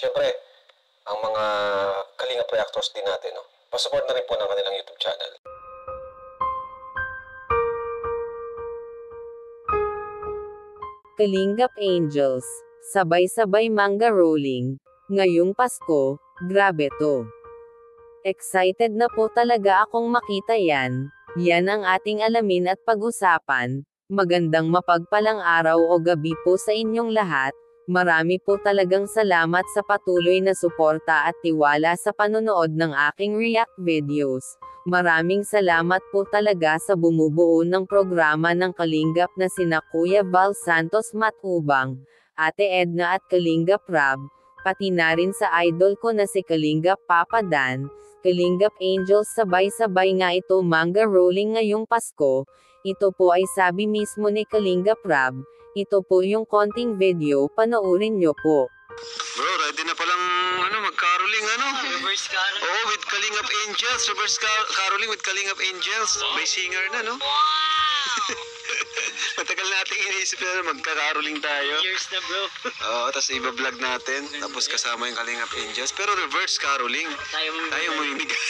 Siyempre, ang mga Kalingap reactors din natin, no? Pasupport na rin po ng kanilang YouTube channel. Kalingap Angels, sabay-sabay manga rolling. Ngayong Pasko, grabe to. Excited na po talaga akong makita yan. Yan ang ating alamin at pag-usapan. Magandang mapagpalang araw o gabi po sa inyong lahat. Marami po talagang salamat sa patuloy na suporta at tiwala sa panonood ng aking react videos. Maraming salamat po talaga sa bumubuo ng programa ng Kalingap na sina Kuya Val Santos Matubang, Ate Edna at Kalingap Rab, pati na rin sa idol ko na si Kalingap Papa Dan. Kalingap Angels, sabay-sabay nga ito manga rolling ngayong Pasko. Ito po ay sabi mismo ni Kalingap Rab. Ito po yung konting video, panoorin nyo po. Bro, ready na palang mag-caroling Reverse caroling. Oo, with Kalingap Angels. Reverse caroling with Kalingap Angels. May singer na, no? Wow! Matagal natin iniisip na magka-caroling tayo. Years na, bro. Oo, tapos iba-vlog natin. Tapos kasama yung Kalingap Angels. Pero reverse caroling. Tayo mamimigay.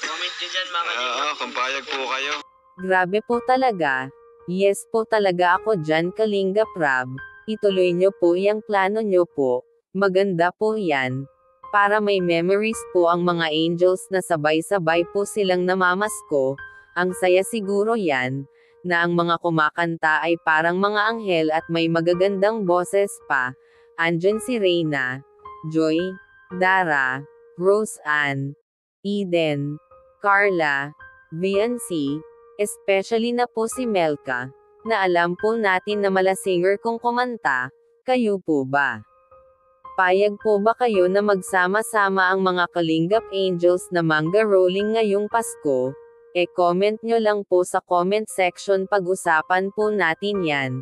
Comment nyo dyan, mga kalingap. Oo, kung payag po kayo. Grabe po talaga. Yes po talaga ako dyan Kalingap Rab. Ituloy nyo po yung plano nyo po. Maganda po yan. Para may memories po ang mga angels na sabay-sabay po silang namamasko. Ang saya siguro yan, na ang mga kumakanta ay parang mga anghel at may magagandang boses pa. Andyan si Reyna, Joy, Dara, Rose Ann, Eden, Carla, Viancy, especially na po si Melka, na alam po natin na mala-singer kung kumanta. Kayo po ba? Payag po ba kayo na magsama-sama ang mga Kalingap Angels na manga rolling ngayong Pasko? Comment nyo lang po sa comment section, pag-usapan po natin yan.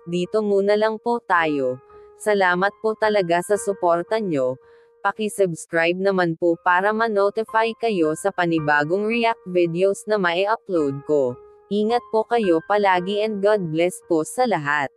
Dito muna lang po tayo. Salamat po talaga sa suporta nyo. Paki-subscribe naman po para ma-notify kayo sa panibagong react videos na mai-upload ko. Ingat po kayo palagi and God bless po sa lahat.